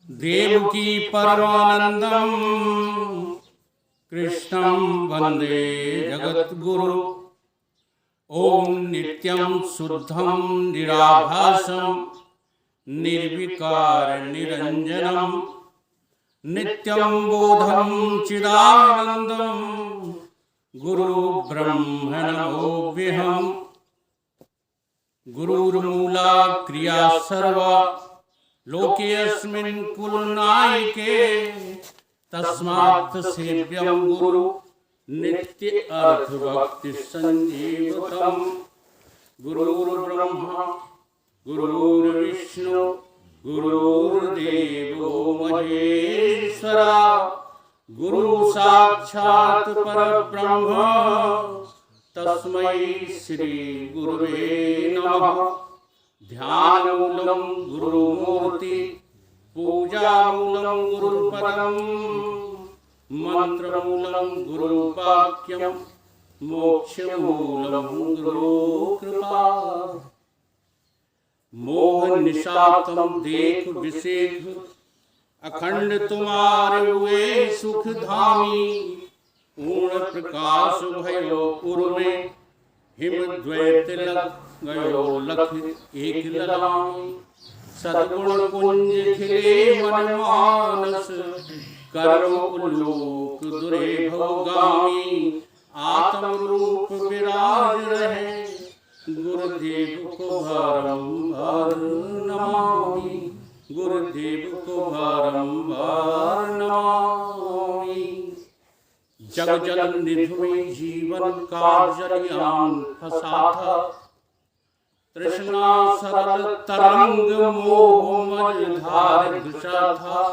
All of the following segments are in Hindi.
देवकी परमानंदम कृष्णं वंदे जगद्गुरु। ओम नित्यं शुद्धं निराभासं निर्विकार निरंजनं नित्यं बोधं चिदानंदं गुरु ब्रह्म नमोऽहम्। गुरुर्मूला क्रिया सर्वा लोकेऽस्मिन् कुलनायके तस्मात् सेव्यं गुरु नित्य अर्थ भक्ति संजीवतम। गुरुर्ब्रह्मा गुरुर्विष्णु गुरुर्देवो महेश्वरा गुरु साक्षात् परब्रह्म तस्मै श्री गुरुवे नमः। ध्यानमूलं गुरुमूर्ति पूजामूलं गुरुपदम् मंत्रमूलं गुरुवाक्यं मोक्षमूलं गुरुकृपा। मोह निशातं देख विसेख अखंड तुम्हारे हुए सुख धामी। पूर्ण प्रकाश भयो उर्मे हिम द्वैत लग गयो लख एक ललामी। सद्गुण कुंज खिले मन मानस कर्म उल्लोक दुरे भोगामी। आत्म रूप विराज रहे गुरुदेव को बारंबार नमामि। गुरुदेव को बारंबार नमामि। जग जल निधि में जीवन का जलयान फंसा था। तृष्णा सरल तरंग मोह मझधार घुसा था।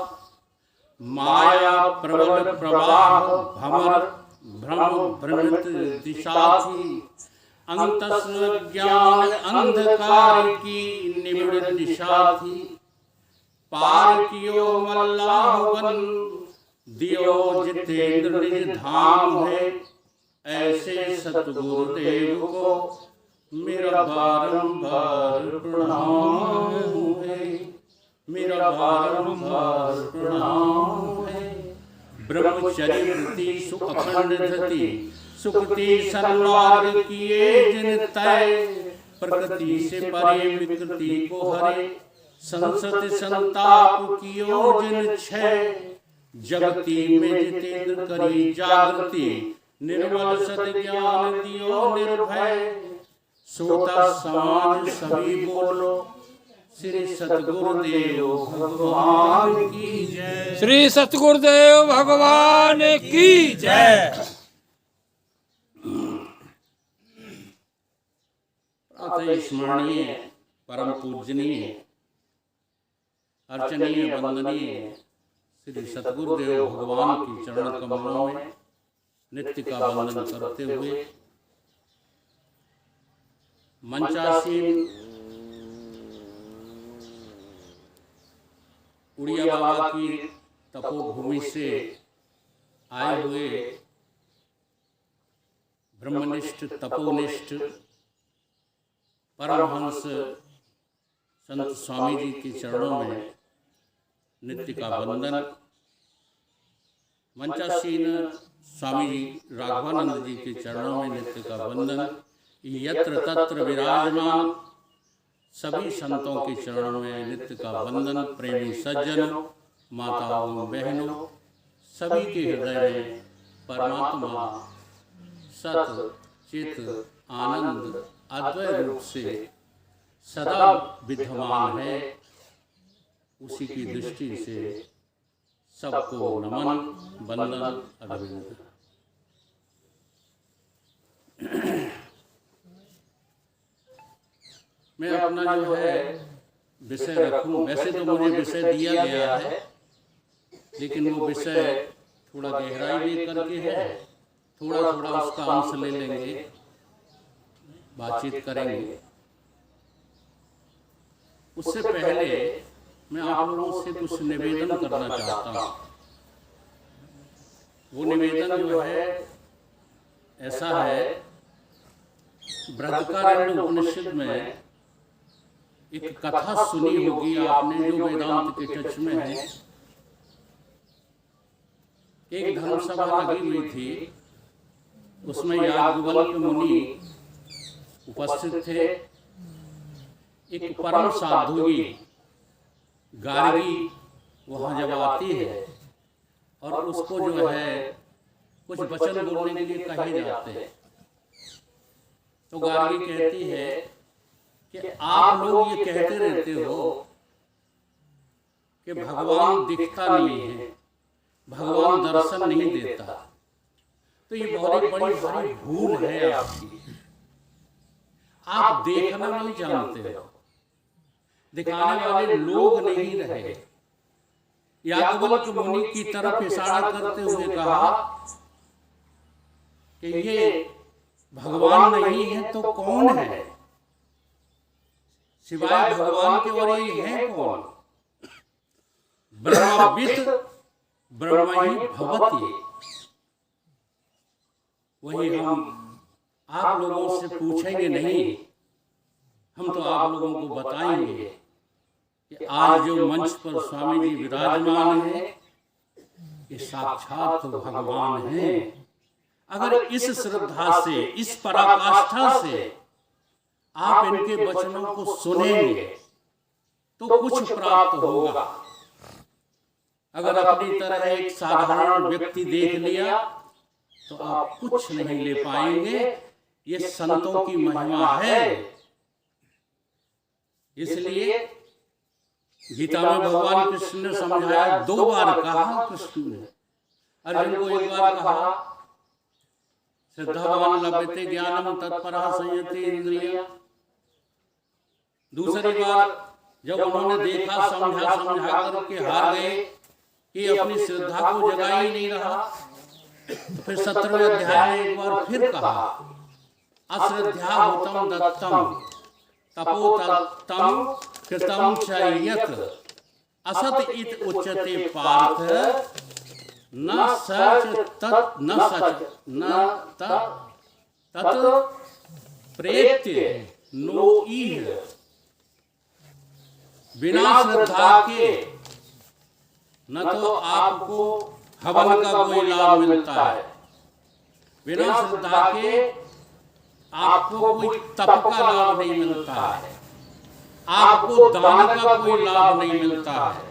माया प्रबल प्रवाह भमर भ्रम भ्रमित दिशा थी। अंतस ज्ञान अंधकार की निबिड़ दिशा थी। पार कियो मल्लाह वन दियो जितेंद्र निज धाम है। ऐसे सतगुरुदेव को मेरा बारंबार प्रणाम है। मेरा बारंबार प्रणाम है। ब्रह्मचर्य वृत्ति सुख अखंड धृति सुकृति सन्मार्ग किए जिन तय। प्रकृति से परे विकृति को हरे संसत संताप कियो जिन क्षय। जगती में जितेंद्र करी जागृति निर्मल सद्ज्ञान दियो निर्भय। सोता समाज सभी बोलो श्री सतगुरुदेव भगवान की जय। श्री सतगुरुदेव भगवान की जय। प्रातः स्मरणीय परम पूजनीय अर्चनीय वंदनीय श्री सतगुरुदेव भगवान की चरण कमलों में नित्य का वंदन करते हुए मंचासीन उड़िया बाबा की तपोभूमि से आए हुए ब्रह्मनिष्ठ तपोनिष्ठ परमहंस संत स्वामी जी के चरणों में नित्य का वंदन। मंचासीन स्वामी जी राघवानंद जी के चरणों में नित्य का वंदन। यत्र तत्र विराजमान सभी संतों के चरणों में नित्य का वंदन। प्रेमी सज्जनों माताओं बहनों सभी के हृदय में परमात्मा सत चित आनंद अद्वय रूप से सदा विद्यमान है। उसी की दृष्टि से सबको नमन वंदन अभिनंदन। मैं अपना जो है विषय रखूं। वैसे तो मुझे विषय दिया गया है लेकिन वो विषय थोड़ा गहराई लेकर के है। थोड़ा थोड़ा उसका अंश ले लेंगे, बातचीत करेंगे। उससे पहले मैं आप लोगों से कुछ निवेदन करना चाहता हूँ। वो निवेदन जो है ऐसा है, बृहदारण्यक उपनिषद में एक कथा सुनी होगी आपने जो वेदांत के टच में है। एक धर्मसभा लगी हुई थी, उसमें याज्ञवल्क्य मुनि उपस्थित थे। एक परम साध्वी गार्गी वहाँ जब आती है और उसको जो है कुछ वचन बोलने के लिए कहे जाते हैं, तो गार्गी कहती है कि आप लोग ये कहते रहते हो कि भगवान दिखता नहीं है, भगवान दर्शन नहीं देता, तो ये बहुत बड़ी भारी भूल है आपकी। आप देखना नहीं जानते हो, दिखाने वाले लोग नहीं रहे। याज्ञवल्क्य मुनि की तरफ इशारा करते हुए कहा कि ये भगवान नहीं है तो कौन है? सिवाय भगवान के और ये है कौन? ब्रह्मवित् ब्रह्म ही भवति। वही हम आप लोगों से पूछेंगे नहीं, हम तो आप लोगों को बताएंगे कि आज जो मंच पर स्वामी जी विराजमान हैं, ये साक्षात भगवान हैं। अगर इस श्रद्धा से, इस पराकाष्ठा से आप इनके वचनों को सुनेंगे तो कुछ प्राप्त होगा। अगर अपनी तरह एक साधारण व्यक्ति देख लिया तो आप कुछ नहीं ले पाएंगे। ये संतों की महिमा है। इसलिए गीता में भगवान कृष्ण ने समझाया, 2 बार कहा कृष्ण ने। अर्जुन को एक बार कहा, श्रद्धावान लभते ज्ञानम तत्परः संयते इंद्रिय। दूसरी बार जब उन्होंने देखा, समझा करके हार गए कि अपनी श्रद्धा को जगा ही नहीं रहा, तो फिर 17वें अध्याय में एक बार फिर कहा, अश्रद्धाहुतं दत्तम तपोतप्तं कृतं च यत् असत इत उच्यते पार्थ न सच तत् न सच न तत् प्रेत्य नो इह। बिना श्रद्धा के न तो आपको हवन का कोई लाभ मिलता है, बिना श्रद्धा के आपको कोई तप का लाभ नहीं मिलता है, आपको दान का कोई लाभ नहीं मिलता है।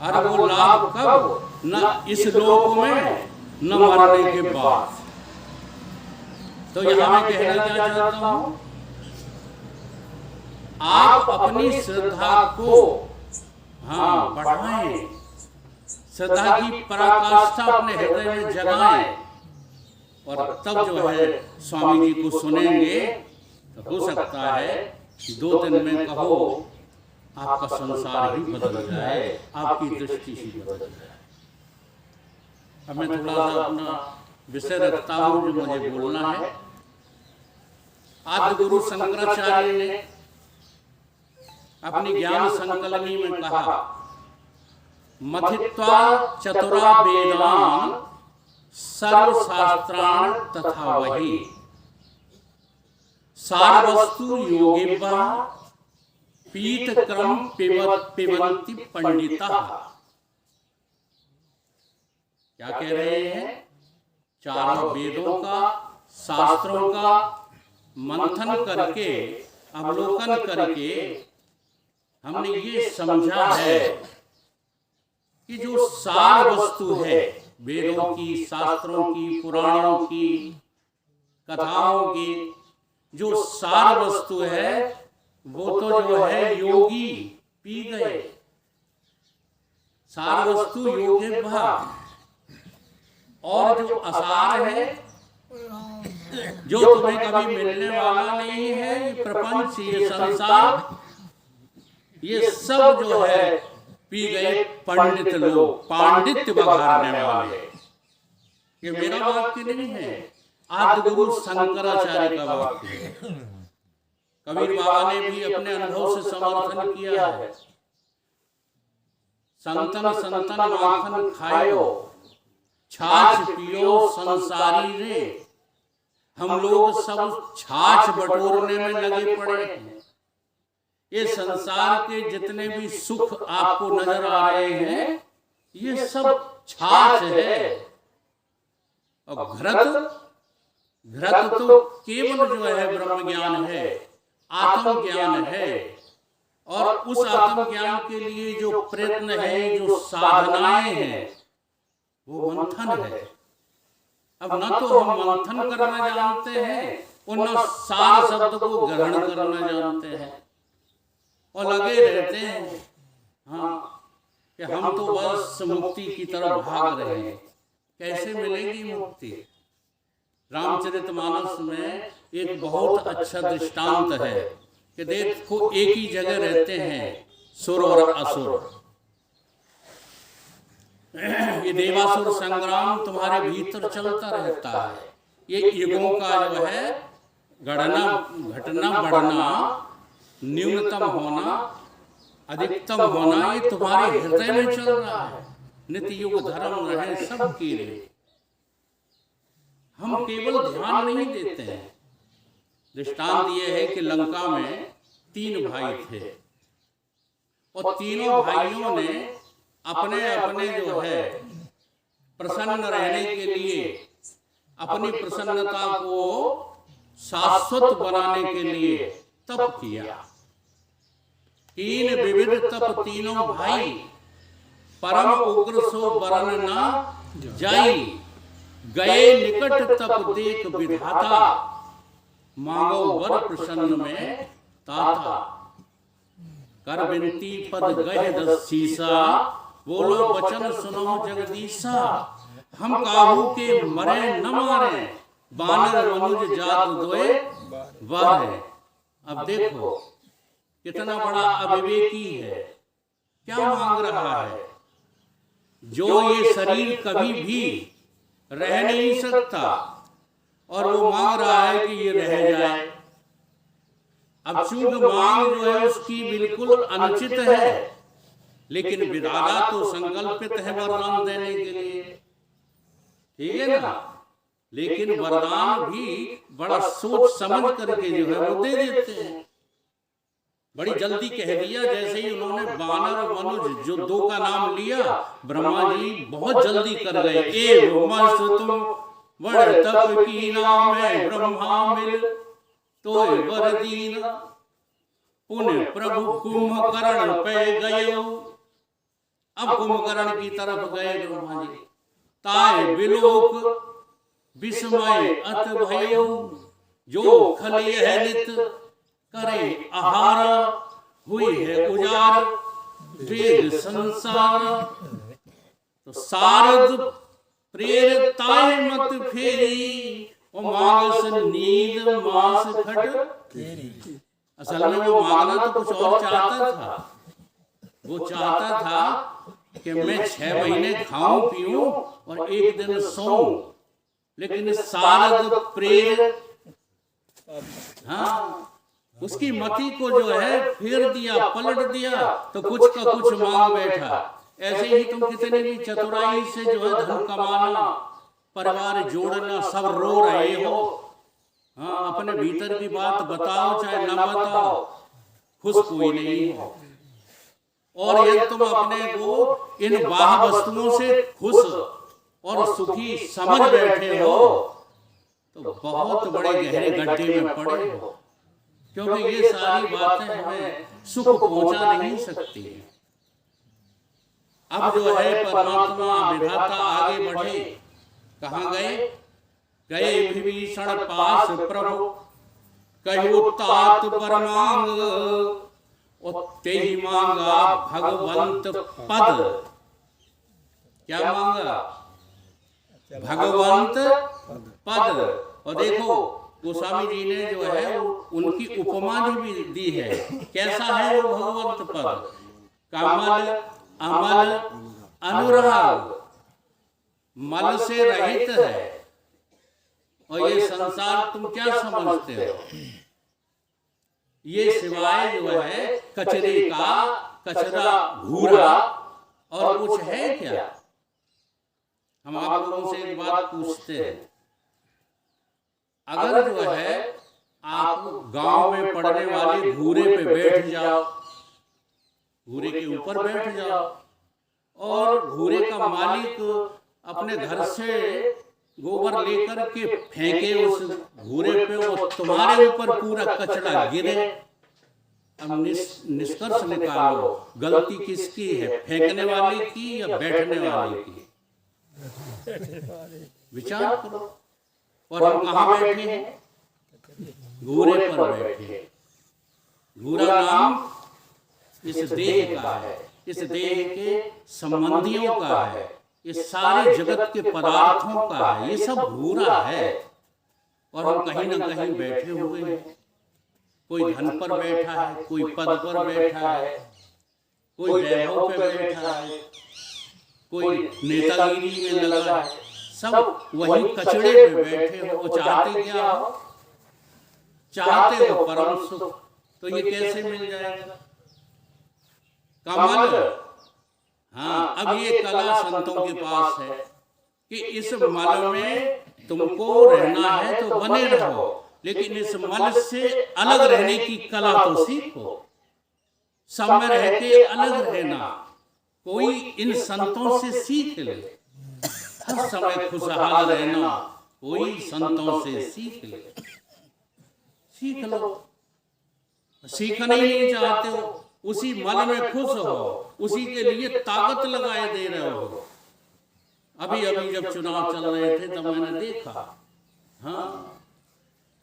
और वो लाभ कब? न इस लोक में न मरने के बाद। तो यहां मैं कहना क्या चाहता हूं, आप अपनी श्रद्धा को बढ़ाएं, श्रद्धा की पराकाष्ठा अपने हृदय में जगाएं, और तब जो है स्वामी जी को सुनेंगे तो हो सकता है 2 दिन में कहो आपका संसार ही बदल जाए, आपकी दृष्टि ही बदल जाए। अब मैं थोड़ा सा अपना विषय रखता हूं जो मुझे बोलना है। आद्य गुरु शंकराचार्य ने अपनी ज्ञान संकलनी में कहा, मथित्वा चतुरा वेदान सर्वशास्त्राण तथा वही सारवस्तु योगिभ्यः पीतक्रम पिबन्ति पंडिता। क्या कह रहे हैं? चारों वेदों का, शास्त्रों का मंथन करके, अवलोकन करके हमने ये समझा है कि जो सार वस्तु है, वेदों की, शास्त्रों की, पुराणों की, कथाओं की जो सार वस्तु है, वो तो जो है योगी पी गए। सार वस्तु योगिभ्यः, और जो असार है, जो तुम्हें कभी मिलने वाला नहीं है, ये प्रपंच, ये संसार, ये सब जो है पी गए पंडित लोग, पांडित्य बघारने वाले। ये मेरा वाक्य नहीं है, आद्य गुरु शंकराचार्य का वाक्य है। कबीर बाबा ने भी अपने अनुभव से समर्थन किया है। संतन संतन माखन खायो, छाछ पियो संसारी रे। हम लोग सब छाछ बटोरने में लगे पड़े हैं। ये संसार के जितने भी सुख आपको नजर आ रहे हैं ये सब छाछ है। और घृत तो केवल जो है ब्रह्म ज्ञान है, आत्म ज्ञान है। और उस आत्म ज्ञान के लिए जो प्रयत्न है, जो साधनाएं हैं, वो मंथन है। अब न तो हम मंथन करना जानते हैं और न सार शब्द को ग्रहण करना जानते हैं, और लगे रहते हैं हाँ कि हम तो बस मुक्ति की तरफ भाग रहे हैं। कैसे मिलेगी मुक्ति? रामचरितमानस में एक बहुत अच्छा दृष्टांत है कि देखो एक ही जगह रहते हैं सुर और असुर। ये देवासुर संग्राम तुम्हारे भीतर चलता रहता है। ये युगों का जो है घटना बढ़ना, न्यूनतम होना, अधिकतम होना, ये तुम्हारे हृदय में चल रहा है। नित्य युग धर्म रहे सब की रहे, हम केवल ध्यान नहीं देते हैं। दृष्टांत ये है कि लंका में 3 भाई थे और तीनों भाइयों ने अपने अपने जो है प्रसन्न रहने के लिए, अपनी प्रसन्नता को शाश्वत बनाने के लिए तप किया। 3 विविध तप तीनों भाई, परम उग्र सो बरन ना जाई, गए निकट तप देख विधाता, मांगो वर प्रसन्न में ताता। कर बिनती पद गए 10 सीसा, बोलो वचन सुनो जगदीशा। हम काहू के मरे न मारे, बानर मनुज जात दोए वारे। अब देखो कितना बड़ा अविवेकी है, क्या मांग रहा है? जो ये शरीर कभी भी रह नहीं सकता और वो मांग रहा है कि ये रह जाए। अब चूंकि मांग जो है उसकी बिल्कुल अनुचित है, लेकिन विधाता तो संकल्पित है वरदान देने के लिए, ठीक है ना? लेकिन वरदान भी बड़ा सोच समझ करके जो है वो दे देते हैं। बड़ी जल्दी कह दिया, जैसे ही उन्होंने बानर और मनुज जो 2 का नाम लिया, ब्रह्मा जी बहुत जल्दी कर गए। ए तुम बड़ तप की नाम है ब्रह्मा मिल, तो वर दीन पुण्य प्रभु कुंभकर्ण पे गयो। अब कुंभकर्ण की तरफ गए ब्रह्मा जी। ताय विलोक विस्मय अत भयो, जो खली है नित करे आहार, हुई है उजार वेद संसार। तो सारद प्रेरताय मत फेरी, और मांगस नींद मास खट। असल में वो मांगना तो कुछ और चाहता था। वो चाहता था कि मैं 6 महीने खाऊं पीऊं और 1 दिन सोऊं, लेकिन सारद प्रेर हाँ उसकी मति को जो है फेर दिया, पलट दिया, तो कुछ का कुछ मांग बैठा। ऐसे ही तुम कितने भी चतुराई से जो है धन कमाना, परिवार जोड़ना, सब रो रहे हो। हाँ, अपने भीतर की बात बताओ चाहे न बताओ, खुश कोई नहीं हो। और यदि तुम अपने को इन बाह्य वस्तुओं से खुश और सुखी समझ बैठे हो तो बहुत बड़े गहरे गड्ढे में पड़े हो, क्योंकि ये सारी बातें हमें सुख पहुंचा नहीं सकती। अब जो है परमात्मा विधाता आगे बढ़े, कहाँ गए? गए विभीषण पास प्रभु, कहो तात पर मांग, और ते ही मांगा भगवंत पद। क्या मांगा? भगवंत पद। और देखो गोस्वामी जी ने जो है उनकी उपमा भी दी है। कैसा है वो भगवंत पद? कमल अमल अनुराग, मल से रहित है। और ये संसार तुम क्या समझते हो? ये सिवाय जो है कचरे का, कचरा भूरा और कुछ है क्या? हम आप लोगों से एक बात पूछते हैं, अगर जो है आप गांव में पड़ने वाले घूरे पे बैठ जाओ, घूरे के ऊपर बैठ जाओ, और घूरे का मालिक अपने घर से गोबर लेकर के फेंके उस घूरे पे, और तुम्हारे ऊपर पूरा कचरा गिरे। अब निष्कर्ष निकालो, गलती किसकी है, फेंकने वाले की या बैठने वाले की? विचार करो। और हम कहाँ बैठे हैं? घूरे पर बैठे हैं। घूरा नाम इस देह का है, इस देह के संबंधियों का है, इस सारे जगत के पदार्थों का है, ये सब घूरा है। और हम कहीं ना कहीं बैठे हुए हैं। कोई धन पर बैठा है, कोई पद पर बैठा है, कोई वैभव पे बैठा है, कोई नेतागिरी में लगा है, सब वही कचड़े पे बैठे हो। चाहते क्या हो? चाहते हो परम सुख। तो ये कैसे मिल जाएगा? कमल। हाँ, अब ये कला संतों के पास है कि इस मल में तुमको रहना है तो बने रहो, लेकिन इस मल से अलग रहने की कला तो सीखो। सब में रह के अलग रहना कोई इन संतों से सीख ले। हर समय खुशहाल रहना कोई संतों से सीख ले। सीख लो। सीखना ही नहीं चाहते हो, उसी मल में खुश हो, उसी के लिए ताकत लगाए दे रहे हो। अभी अभी जब चुनाव चल रहे थे तब मैंने देखा, हाँ,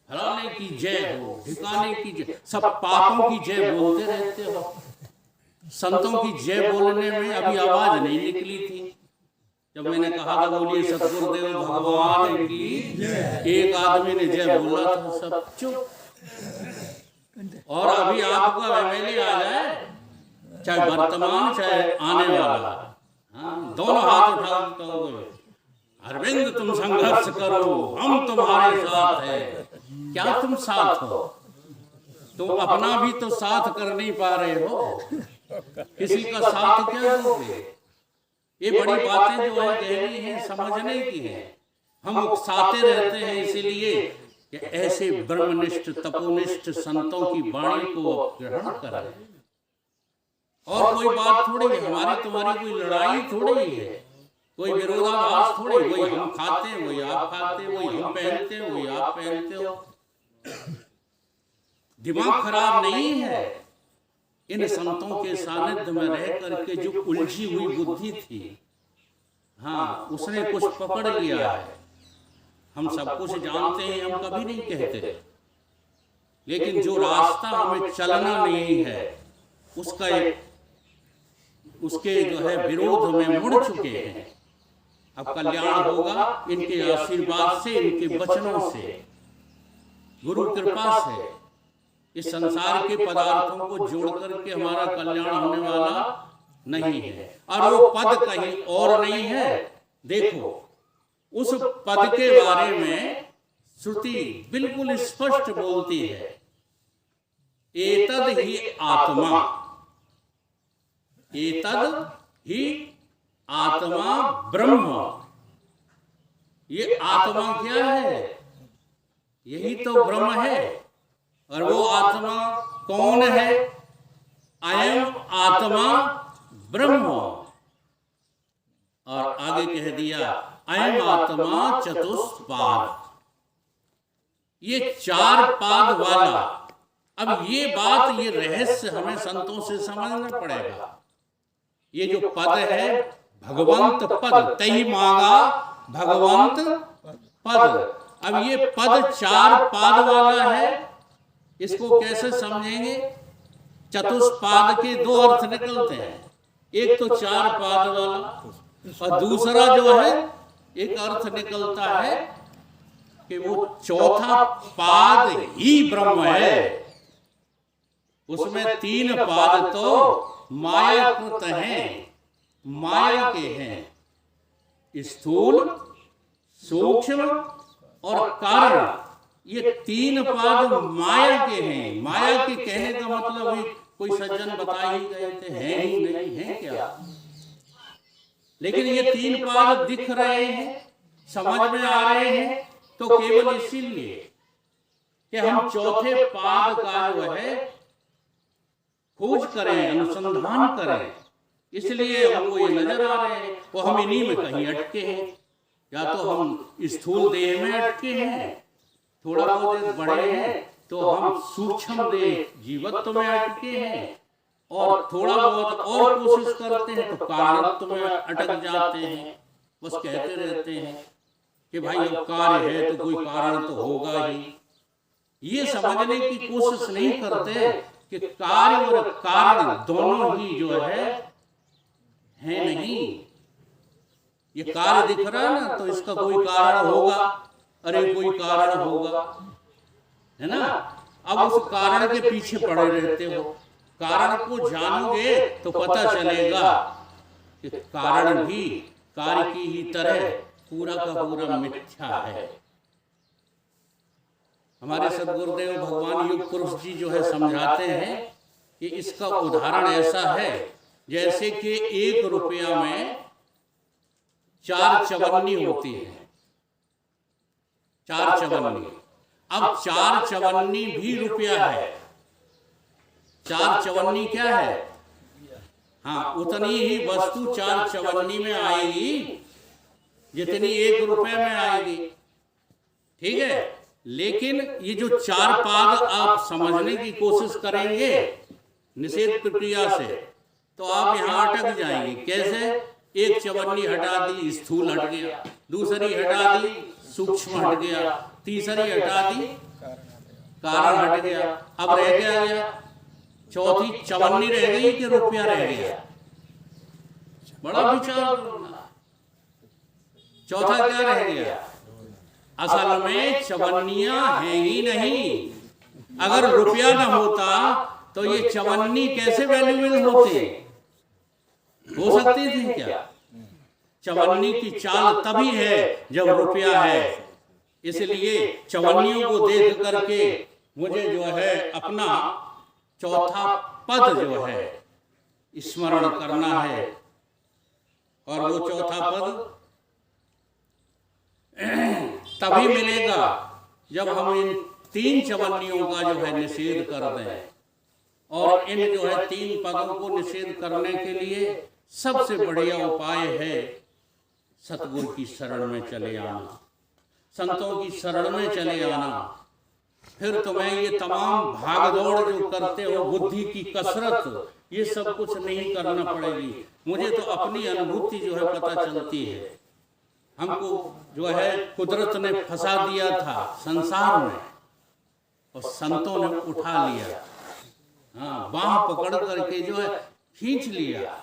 फलाने की जय हो, ठिकाने की जय, सब पापों की जय बोलते रहते हो। संतों की जय बोलने में अभी आवाज नहीं निकली थी। जब मैंने कहा था बोलिए सतगुरुदेव भगवान की, एक आदमी ने जय बोला था, सब चुप। और अभी आपका एमएलए आ जाए, चाहे वर्तमान चाहे आने वाला, हाँ, दोनों हाथ उठा के कहोगे अरविंद तुम संघर्ष करो, हम तुम्हारे साथ हैं। क्या तुम साथ हो? तुम अपना भी तो साथ कर नहीं पा रहे हो, किसी का साथ क्या दोगे? ये बड़ी बातें जो है कहनी है, समझने की है। हम उकसाते रहते हैं इसीलिए कि ऐसे ब्रह्मनिष्ठ तपोनिष्ठ संतों की वाणी को ग्रहण करें। और कोई बात थोड़ी है, हमारी तुम्हारी कोई लड़ाई थोड़ी है, कोई विरोधाभास थोड़ी। वही हम खाते हैं, वही आप खाते हैं, वही हम पहनते हैं, वही आप पहनते हो। दिमाग खराब नहीं है। इन संतों के सानिध्य में रह करके जो उलझी हुई बुद्धि थी, हाँ, उसने कुछ पकड़ लिया है। हम सब कुछ जानते हैं, हम कभी नहीं कहते, लेकिन जो रास्ता हमें चलना नहीं है उसका उसके जो है विरोध में मुड़ चुके हैं। अब कल्याण होगा इनके आशीर्वाद से, इनके वचनों से, गुरु कृपा से। इस संसार के पदार्थों को जोड़ करके हमारा कल्याण होने वाला नहीं है। और वो पद कहीं और नहीं है। देखो, उस पद के बारे में श्रुति बिल्कुल स्पष्ट बोलती है, एतद ही आत्मा, एतद ही आत्मा ब्रह्म। ये आत्मा क्या है? यही तो ब्रह्म है। और वो आत्मा कौन है? अयम आत्मा ब्रह्म। और आगे कह दिया अयम आत्मा चतुष्पाद, ये चार पाद वाला। अब ये बात, ये रहस्य हमें संतों से समझना पड़ेगा। ये जो पद है भगवंत पद, तही मांगा भगवंत पद। अब ये पद चार पाद वाला है, इसको कैसे समझेंगे? चतुष्पाद के दो अर्थ निकलते हैं, एक तो चार पाद वाला, और दूसरा जो है एक अर्थ निकलता है कि वो चौथा पाद ही ब्रह्म है। उसमें तीन पाद तो मायाकृत हैं, माया के हैं, स्थूल, सूक्ष्म और कारण। ये तीन पाद माया के हैं। माया के कहने का मतलब है, कोई सज्जन बता ही गए थे, हैं ही नहीं, हैं क्या? लेकिन ये तीन पाद दिख रहे हैं, समझ में आ रहे हैं, तो केवल इसीलिए कि हम चौथे पाद का जो है खोज करें, अनुसंधान करें। इसलिए हमको ये नजर आ रहे हैं, वो हम इन्हीं में कहीं अटके हैं। या तो हम स्थूल देह में अटके हैं, थोड़ा बहुत बड़े हैं, तो हम सूक्ष्म देह जीवत्व में अटके हैं, और थोड़ा बहुत और कोशिश करते हैं तो कारणत्व में अटक जाते हैं। बस कहते रहते हैं कि भाई अब कार्य है तो कोई कारण तो होगा ही। ये समझने की कोशिश नहीं करते कि कार्य और कारण दोनों ही जो है नहीं। ये कार्य दिख रहा है ना, तो इसका कोई कारण होगा, अरे कोई कारण होगा, है ना। अब उस कारण के पीछे पड़े रहते हो। कारण को जानोगे तो पता चलेगा कि कारण भी कार्य की ही तरह पूरा का पूरा मिथ्या है। हमारे सद्गुरुदेव भगवान युग पुरुष जी जो है समझाते हैं कि इसका उदाहरण ऐसा है जैसे कि 1 रुपया में 4 चवन्नी होती है। 4 चवन्नी, अब 4 चवन्नी भी रुपया है। 4 चवन्नी क्या है? हाँ, उतनी ही वस्तु 4 चवन्नी में आएगी जितनी 1 रुपये में आएगी, ठीक है। लेकिन ये जो 4 पाद आप समझने की कोशिश करेंगे निषेध प्रक्रिया से, तो आप यहाँ अटक जाएंगे। कैसे? 1 चवन्नी हटा दी, स्थूल हट गया, दूसरी हटा दी, सूक्ष्म हट गया, तीसरी हटा दी, कारण हट गया। अब रह गया चौथी चवन्नी रह गई कि रुपया रह गया? बड़ा विचार करना। चौथा क्या रह गया? असल में चवन्नियां हैं ही नहीं। अगर रुपया न होता तो ये चवन्नी कैसे वैल्यूएबल होते? हो सकती थी क्या? चवन्नी की चाल तभी है जब रुपया है। इसलिए चवन्नियों को देख करके मुझे जो है अपना चौथा पद जो है स्मरण करना है। और वो चौथा पद तभी मिलेगा जब हम इन 3 चवन्नियों का जो है निषेध कर दें। और इन जो है 3 पदों को निषेध करने के लिए सबसे बढ़िया उपाय है सतगुरु की शरण में चले आना, संतों की शरण में चले आना। फिर तुम्हें ये तमाम भागदौड़ जो करते हो, बुद्धि की कसरत, ये सब कुछ नहीं करना पड़ेगी। मुझे तो अपनी अनुभूति जो है पता चलती है। हमको जो है कुदरत ने फंसा दिया था संसार में, और संतों ने उठा लिया। हाँ, बाह पकड़ करके जो है खींच लिया।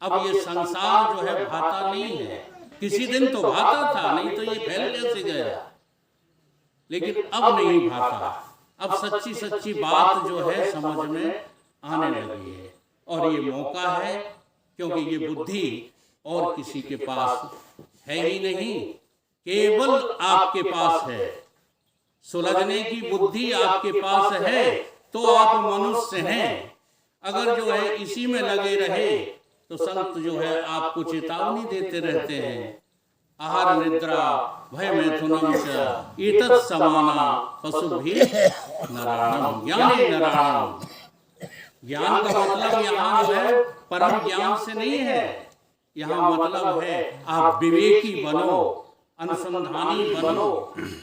अब ये संसार जो है भाता नहीं है। किसी दिन तो भाता था, नहीं तो ये फैल कैसे गया। लेकिन अब नहीं भाता। अब सच्ची सच्ची बात जो है समझ में आने लगी है। और ये मौका है, क्योंकि ये बुद्धि और किसी के पास है ही नहीं, केवल आपके पास है। सुलझने की बुद्धि आपके पास है तो आप मनुष्य हैं। अगर जो है इसी में लगे रहे तो संत जो है आपको चेतावनी देते रहते हैं, आहार निद्रा भय मैथुनम च एतत् समाना पशुभिः नराणाम् ज्ञाने नराणाम्। ज्ञान का मतलब यहाँ जो है परम ज्ञान से नहीं है। यहाँ मतलब है आप विवेकी बनो, अनुसंधानी बनो,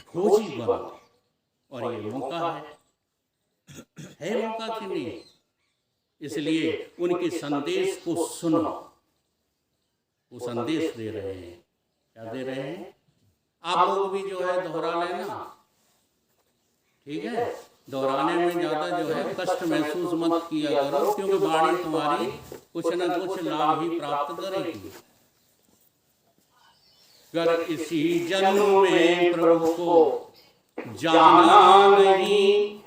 खोजी बनो। और ये मौका है मौका कि नहीं? इसलिए उनके संदेश को सुनो। वो संदेश दे रहे हैं। क्या दे रहे हैं? आप लोग भी जो है दोहरा लेना, ठीक है। दोहराने में ज्यादा जो है कष्ट महसूस मत किया करो, क्योंकि वाणी तुम्हारी कुछ न कुछ लाभ ही प्राप्त करेगी। अगर इसी जन्म में प्रभु को जाना नहीं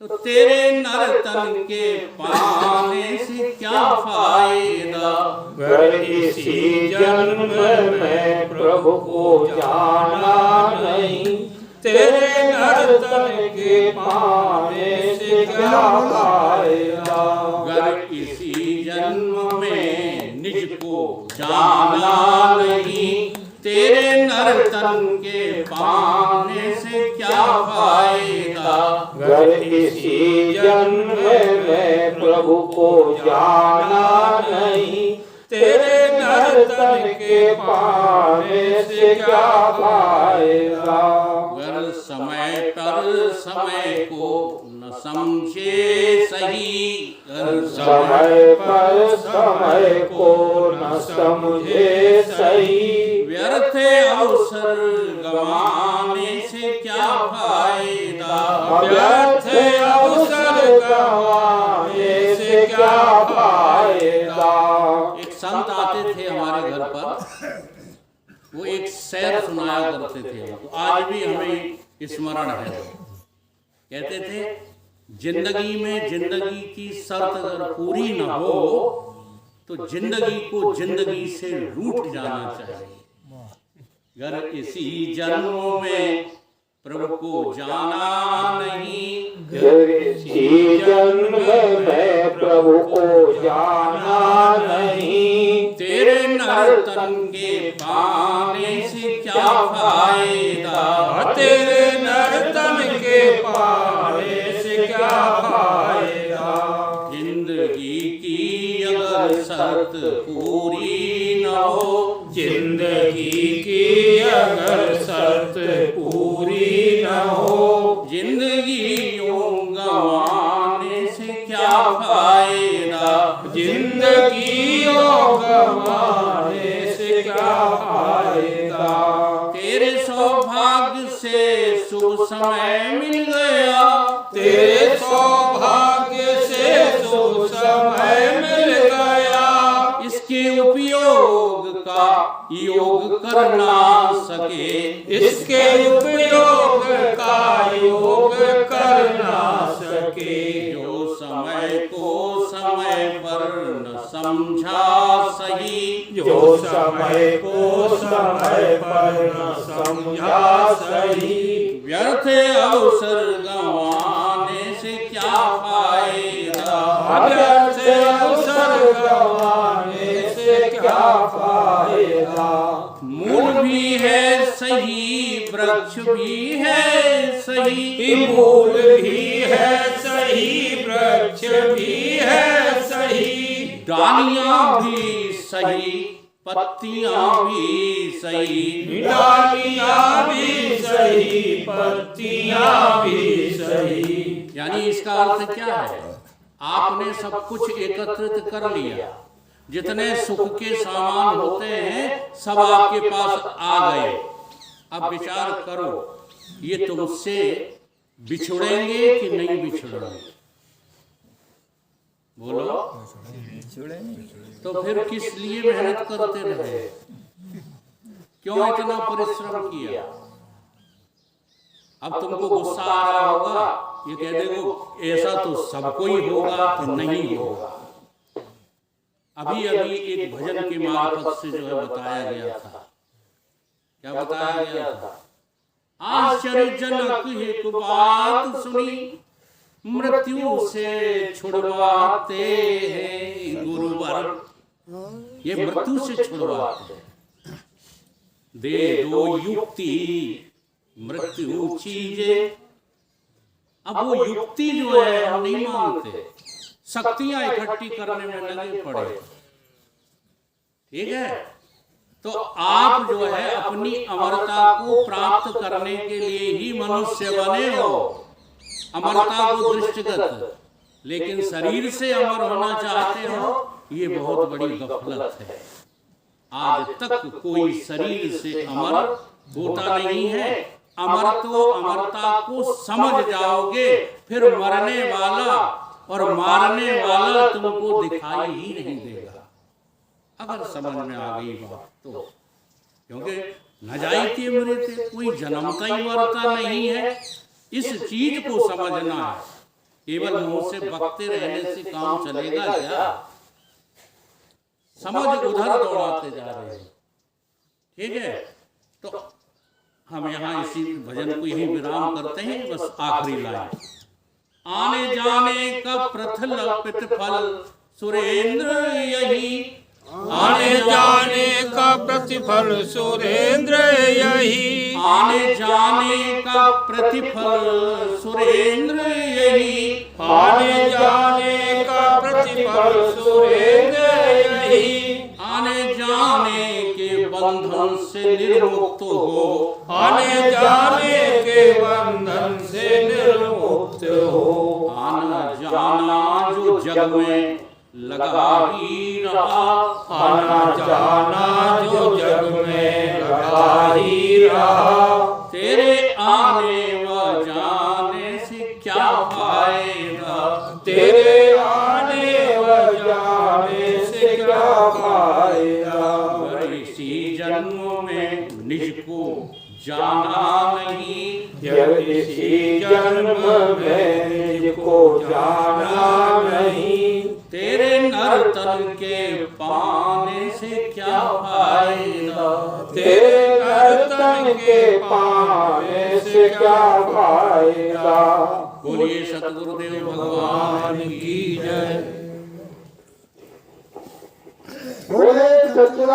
तो तेरे नर्तन के पाने से क्या फायदा। अगर इसी जन्म में प्रभु को जाना नहीं, तेरे नर्तन के पाने से क्या फायदा। अगर इसी जन्म में निज को जाना नहीं, तेरे नर्तन के पाने से क्या फायदा। अगर इसी जन्म में प्रभु को जाना नहीं, तेरे नर्तन के पाने से क्या फायदा। अगर समय पर समय को न समझे सही, समय पर समय को न समझे सही, व्यर्थ अवसर गंवाने से क्या फायदा। व्यर्थ अवसर गंवाने से क्या फायदा। एक संत आते थे हमारे घर पर, वो एक शेर सुनाया करते थे, तो आज भी हमें स्मरण है। कहते थे, जिंदगी में जिंदगी की शर्त अगर पूरी न हो तो जिंदगी को जिंदगी से रूठ जाना चाहिए। अगर इसी जन्म में प्रभु को जाना नहीं, इसी जन्म में प्रभु को जाना नहीं, तेरे नर्तन के पाने से क्या फायदा। तेरे नर्तन के पाने से क्या फायदा। जिंदगी की अगर शर्त पूरी न हो, जिंदगी की अगर शर्त पूरी न हो, जिंदगी यूं गंवाने से क्या फायदा। जिंदगी गंवाने से क्या फायदा। तेरे सौभाग्य से शुभ समय मिल गया, तेरे सौभाग्य से शुभ समय मिल गया, इसके उपयोग का योग कर ना सके, इसके उपयोग का योग कर ना सके। जो समय को समय पर न समझा सही, जो समय को समय पर न समझा सही, व्यर्थ अवसर गंवाने से क्या फायदा। व्यर्थ अवसर गंवाने से क्या फायदा। मूल भी है सही, वृक्ष भी है सही, मूल भी है सही, वृक्ष भी है सही, डालियां भी सही, पत्तियां भी सही, डालियां भी सही, पत्तियां भी सही। यानी इसका अर्थ क्या है, आपने सब कुछ एकत्रित कर लिया, जितने सुख के सामान होते हैं सब आपके पास आ गए। अब विचार करो, ये तुमसे बिछुड़ेंगे कि नहीं बिछुड़ेंगे? बोलो। तो फिर किस लिए मेहनत करते रहे, क्यों इतना परिश्रम किया? अब तुमको गुस्सा आ रहा होगा, ये कह देगो ऐसा तो सबको ही होगा, तो नहीं होगा। अभी अभी एक भजन के मार्फत से जो है बताया गया था, क्या बताया गया था? आश्चर्यजनक एक बात सुनी, मृत्यु से छुड़वाते हैं गुरुवर। ये मृत्यु से छुड़वाते हैं। दे दो युक्ति मृत्यु चीजे। अब वो युक्ति जो है हम नहीं मांगते, शक्तियां इकट्ठी करने में लगे पड़े। ठीक है, तो आप जो है अपनी अमरता को प्राप्त करने के लिए ही मनुष्य बने हो, अमरता को दृष्टिगत, लेकिन शरीर से अमर होना चाहते हो, ये बहुत बड़ी गफलत है। आज तक कोई शरीर से अमर होता नहीं है। अमर तो अमरता को समझ जाओगे, फिर मरने वाला और मारने वाला तुमको दिखाई ही नहीं देगा, अगर समझ में आ गई बात तो। क्योंकि न जाइते मरते, कोई जन्मता ही मरता नहीं है। इस चीज को समझना है। केवल मुंह से बकते रहने से काम चलेगा क्या? समझ उधर दौड़ाते जा रहे हैं। ठीक है, तो हम यहाँ इसी भजन को यही विराम करते हैं। बस आखिरी लाइन, आने जाने का प्रतिफल सुरेंद्र यही, आने जाने का प्रतिफल सुरेंद्र यही, आने जाने का प्रतिफल सुरेंद्र यही, आने जाने का प्रतिफल सुरेंद्र यही, आने जाने के बंधन से निर्मुक्त हो, आने जाने के बंधन से निर्मुक्त हो, आना जाना जो जग में लगा ही रहा, आना जाना जो जग में लगा ही रहा, तेरे आने व जाने से क्या फायदा, तेरे आने व जाने से क्या फायदा। इसी जन्म में निज को जाना नहीं, जब इसी जन्म में निज को जाना नहीं, तेरे नर्तन के पाने से क्या फायदा, तेरे नर्तन के पाने से क्या फायदा। बोलिए सतगुरुदेव भगवान की जय। बोले सच्चिदानंद